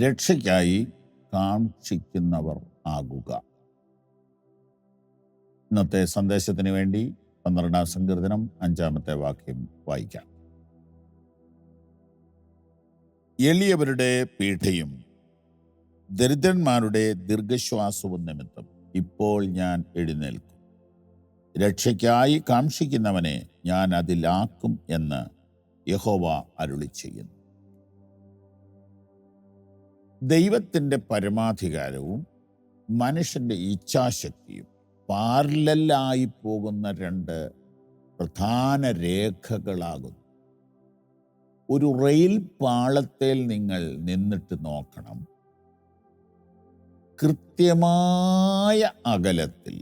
രക്ഷയ്ക്കായി കാക്ഷിക്കുന്നവർ ആകുക. ഇന്നത്തെ സന്ദേശത്തിന് വേണ്ടി 12-ാം സങ്കീർത്തനം 5-ാമത്തെ വാക്യം വായിക്കാം. എളിയവരുടെ പീഠയും ദരിദ്രന്മാരുടെ ദീർഘശ്വാസവും നിമിത്തം ഇപ്പോൾ ഞാൻ എഴുന്നേൽക്കും. രക്ഷയ്ക്കായി കാക്ഷിക്കുന്നവനെ ഞാൻ അതിലാക്കും എന്ന് യഹോവ അരുളിച്ചെയ്യുന്നു. ദൈവത്തിൻ്റെ പരമാധികാരവും മനുഷ്യൻ്റെ ഇച്ഛാശക്തിയും പാരലലായി പോകുന്ന രണ്ട് പ്രധാന രേഖകളാകുന്നു. ഒരു റെയിൽ പാളത്തിൽ നിങ്ങൾ നിന്നിട്ട് നോക്കണം. കൃത്യമായ അകലത്തിൽ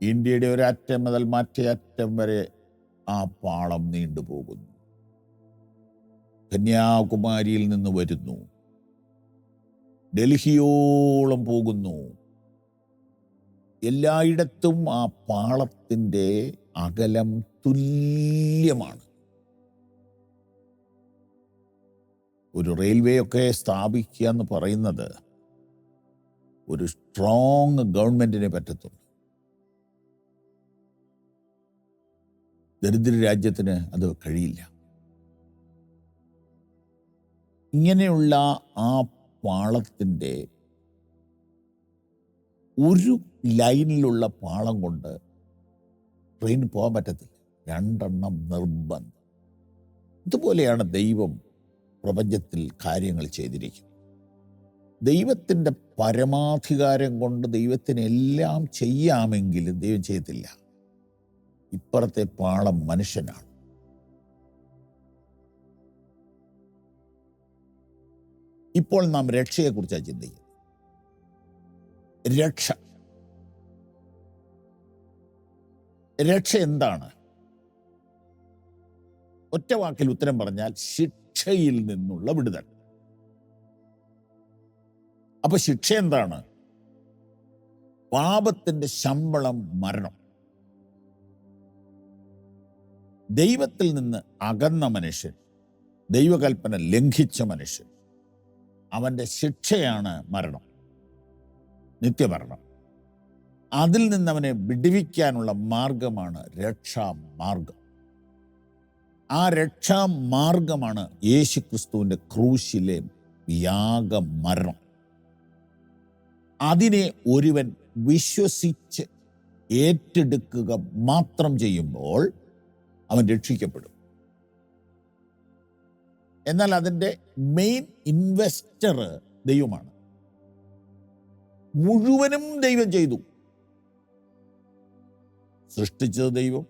ഇന്ത്യയുടെ ഒരറ്റം മുതൽ മറ്റേ അറ്റം വരെ ആ പാളം നീണ്ടുപോകുന്നു. കന്യാകുമാരിയിൽ നിന്ന് വരുന്നു, ഡൽഹിയോളം പോകുന്നു. എല്ലായിടത്തും ആ പാളത്തിൻ്റെ അകലം തുല്യമാണ്. ഒരു റെയിൽവേ ഒക്കെ സ്ഥാപിക്കുക എന്ന് പറയുന്നത് ഒരു സ്ട്രോങ് ഗവൺമെന്റിനെ പറ്റത്തുള്ളൂ. ദരിദ്ര രാജ്യത്തിന് അത് കഴിയില്ല. ഇങ്ങനെയുള്ള ആ പാളത്തിൻ്റെ ഒരു ലൈനിലുള്ള പാളം കൊണ്ട് ട്രെയിൻ പോകാൻ പറ്റത്തില്ല. 2 നിർബന്ധം. ഇതുപോലെയാണ് ദൈവം പ്രപഞ്ചത്തിൽ കാര്യങ്ങൾ ചെയ്തിരിക്കുന്നത്. ദൈവത്തിൻ്റെ പരമാധികാരം കൊണ്ട് ദൈവത്തിന് എല്ലാം ചെയ്യാമെങ്കിലും ദൈവം ചെയ്യത്തില്ല. ഇപ്പുറത്തെ പാളം മനുഷ്യനാണ്. ഇപ്പോൾ നാം രക്ഷയെക്കുറിച്ചാണ് ചിന്തിക്കുന്നത്. രക്ഷ എന്താണ്? ഒറ്റ വാക്കിൽ ഉത്തരം പറഞ്ഞാൽ ശിക്ഷയിൽ നിന്നുള്ള വിടുതൽ. അപ്പൊ ശിക്ഷ എന്താണ്? പാപത്തിന്റെ ശമ്പളം മരണം. ദൈവത്തിൽ നിന്ന് അകന്ന മനുഷ്യൻ, ദൈവകൽപ്പന ലംഘിച്ച മനുഷ്യൻ, അവന്റെ ശിക്ഷയാണ് മരണം, നിത്യമരണം. അതിൽ നിന്ന് അവനെ വിടുവിക്കാനുള്ള മാർഗമാണ് രക്ഷാമാർഗം. ആ രക്ഷാമാർഗമാണ് യേശുക്രിസ്തുവിൻ്റെ ക്രൂശിലെ യാഗമരണം. അതിനെ ഒരുവൻ വിശ്വസിച്ച് ഏറ്റെടുക്കുക മാത്രം ചെയ്യുമ്പോൾ അവൻ രക്ഷിക്കപ്പെടും. എന്നാൽ അതിൻ്റെ മെയിൻ ഇൻവെസ്റ്റർ ദൈവമാണ്. മുഴുവനും ദൈവം ചെയ്തു. സൃഷ്ടിച്ചത് ദൈവം,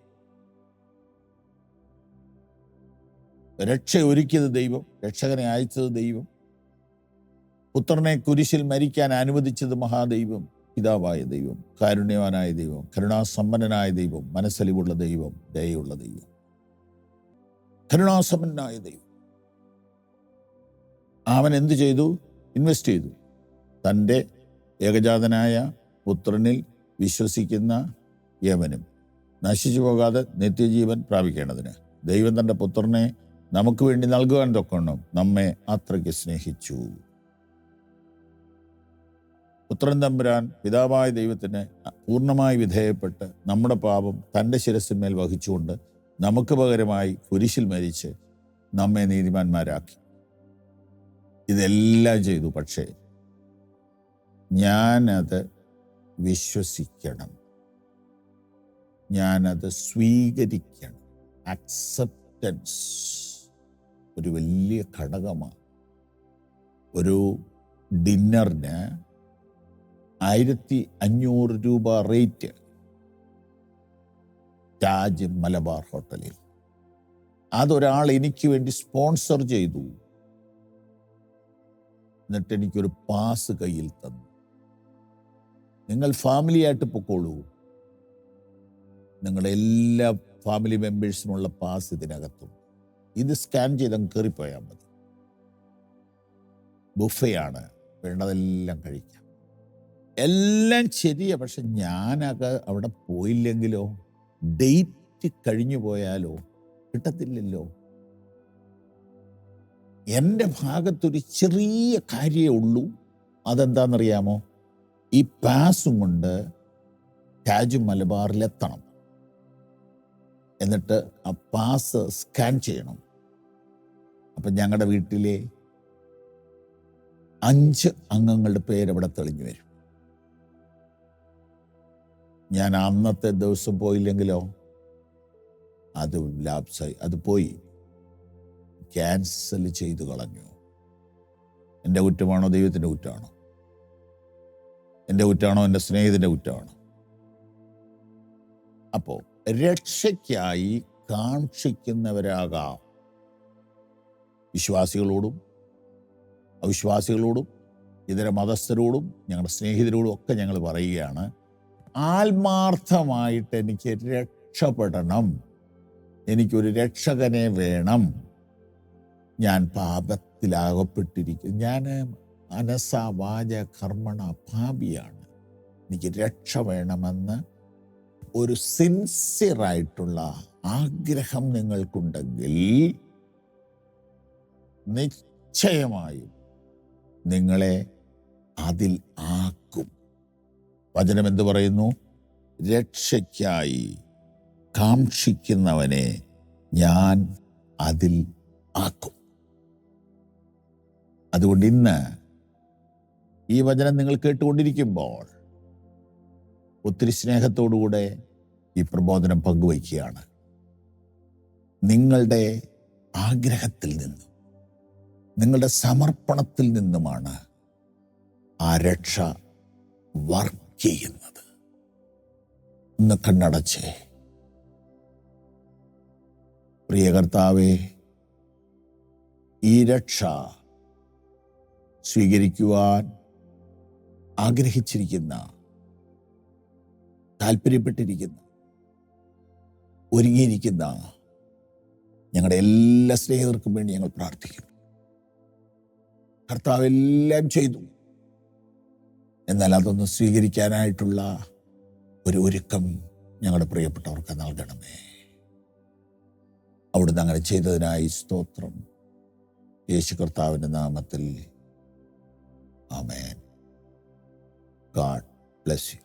രക്ഷ ഒരുക്കിയത് ദൈവം, രക്ഷകനെ അയച്ചത് ദൈവം, പുത്രനെ കുരിശിൽ മരിക്കാൻ അനുവദിച്ചത് മഹാദൈവം, പിതാവായ ദൈവം, കാരുണ്യവാനായ ദൈവം, കരുണാസമ്പന്നനായ ദൈവം, മനസ്സലിവുള്ള ദൈവം, ദയയുള്ള ദൈവം, കരുണാസമ്പന്നനായ ദൈവം. അവൻ എന്ത് ചെയ്തു? ഇൻവെസ്റ്റ് ചെയ്തു. തൻ്റെ ഏകജാതനായ പുത്രനിൽ വിശ്വസിക്കുന്ന യവനും നശിച്ചു പോകാതെ നിത്യജീവൻ പ്രാപിക്കേണ്ടതിന് ദൈവം തൻ്റെ പുത്രനെ നമുക്ക് വേണ്ടി നൽകുവാൻ തൊക്കണം നമ്മെ അത്രയ്ക്ക് സ്നേഹിച്ചു. പുത്രൻ തമ്പുരാൻ പിതാവായ ദൈവത്തിന് പൂർണ്ണമായി വിധേയപ്പെട്ട് നമ്മുടെ പാപം തൻ്റെ ശിരസ്സിന്മേൽ വഹിച്ചുകൊണ്ട് നമുക്ക് പകരമായി കുരിശിൽ മരിച്ച് നമ്മെ നീതിമാന്മാരാക്കി. ഇതെല്ലാം ചെയ്തു. പക്ഷേ ഞാനത് വിശ്വസിക്കണം, ഞാനത് സ്വീകരിക്കണം. അക്സെപ്റ്റൻസ് ഒരു വലിയ ഘടകമാണ്. ഒരു ഡിന്നറിന് 1500 രൂപ റേറ്റ് താജ് മലബാർ ഹോട്ടലിൽ. അതൊരാൾ എനിക്ക് വേണ്ടി സ്പോൺസർ ചെയ്തു. എന്നിട്ട് എനിക്കൊരു പാസ് കയ്യിൽ തന്നു. നിങ്ങൾ ഫാമിലിയായിട്ട് പൊക്കോളൂ, നിങ്ങളുടെ എല്ലാ ഫാമിലി മെമ്പേഴ്സിനുള്ള പാസ് ഇതിനകത്തും. ഇത് സ്കാൻ ചെയ്ത് അങ്ങ് കയറിപ്പോയാൽ മതി. ബുഫയാണ്, വേണ്ടതെല്ലാം കഴിക്കാം. എല്ലാം ശരിയാണ്. പക്ഷെ ഞാനൊക്കെ അവിടെ പോയില്ലെങ്കിലോ, ഡേറ്റ് കഴിഞ്ഞു പോയാലോ, കിട്ടത്തില്ലല്ലോ. എൻ്റെ ഭാഗത്തൊരു ചെറിയ കാര്യമേ ഉള്ളൂ. അതെന്താണെന്നറിയാമോ? ഈ പാസും കൊണ്ട് താജ് മലബാറിലെത്തണം. എന്നിട്ട് ആ പാസ് സ്കാൻ ചെയ്യണം. അപ്പം ഞങ്ങളുടെ വീട്ടിലെ 5 അംഗങ്ങളുടെ പേരവിടെ തെളിഞ്ഞു വരും. ഞാൻ അന്നത്തെ ദിവസം പോയില്ലെങ്കിലോ അത് ലാപ്സായി, അത് പോയി, ക്യാൻസൽ ചെയ്തു കളഞ്ഞു. എൻ്റെ കുറ്റമാണോ ദൈവത്തിൻ്റെ കുറ്റമാണോ? എൻ്റെ കുറ്റമാണോ എൻ്റെ സ്നേഹിതൻ്റെ കുറ്റമാണോ? അപ്പോൾ രക്ഷയ്ക്കായി കാക്ഷിക്കുന്നവരാകാം. വിശ്വാസികളോടും അവിശ്വാസികളോടും ഇതര മതസ്ഥരോടും ഞങ്ങളുടെ സ്നേഹിതരോടും ഒക്കെ ഞങ്ങൾ പറയുകയാണ്, ആത്മാർത്ഥമായിട്ട് എനിക്ക് രക്ഷപ്പെടണം, എനിക്കൊരു രക്ഷകനെ വേണം. ഞാൻ പാപത്തിലാകപ്പെട്ടിരിക്കുന്നു, ഞാൻ മനസ്സ വാച കർമ്മണ പാപിയാണ്, എനിക്ക് രക്ഷ വേണമെന്ന് ഒരു സിൻസിയറായിട്ടുള്ള ആഗ്രഹം നിങ്ങൾക്കുണ്ടെങ്കിൽ നിശ്ചയമായും നിങ്ങളെ അതിൽ ആക്കും. വചനം എന്ത് പറയുന്നു? രക്ഷയ്ക്കായി കാക്ഷിക്കുന്നവനെ ഞാൻ അതിൽ ആക്കും. അതുകൊണ്ട് ഇന്ന് ഈ വചനം നിങ്ങൾ കേട്ടുകൊണ്ടിരിക്കുമ്പോൾ ഒത്തിരി സ്നേഹത്തോടുകൂടെ ഈ പ്രബോധനം പങ്കുവയ്ക്കുകയാണ്. നിങ്ങളുടെ ആഗ്രഹത്തിൽ നിന്നും നിങ്ങളുടെ സമർപ്പണത്തിൽ നിന്നുമാണ് ആ രക്ഷ വർക്ക് ചെയ്യുന്നത്. ഒന്ന് കണ്ണടച്ചേ. പ്രിയ കർത്താവേ, ഈ രക്ഷ സ്വീകരിക്കുവാൻ ആഗ്രഹിച്ചിരിക്കുന്ന, താല്പര്യപ്പെട്ടിരിക്കുന്ന, ഒരുങ്ങിയിരിക്കുന്ന ഞങ്ങളുടെ എല്ലാ സ്നേഹിതർക്കും വേണ്ടി ഞങ്ങൾ പ്രാർത്ഥിക്കുന്നു. കർത്താവ് എല്ലാം ചെയ്തു, എന്നാൽ അതൊന്ന് സ്വീകരിക്കാനായിട്ടുള്ള ഒരു ഒരുക്കം ഞങ്ങളുടെ പ്രിയപ്പെട്ടവർക്ക് നൽകണമേ. അവിടുന്ന് അങ്ങനെ ചെയ്തതിനായി സ്തോത്രം. യേശു കർത്താവിൻ്റെ നാമത്തിൽ ആമേൻ. God bless you.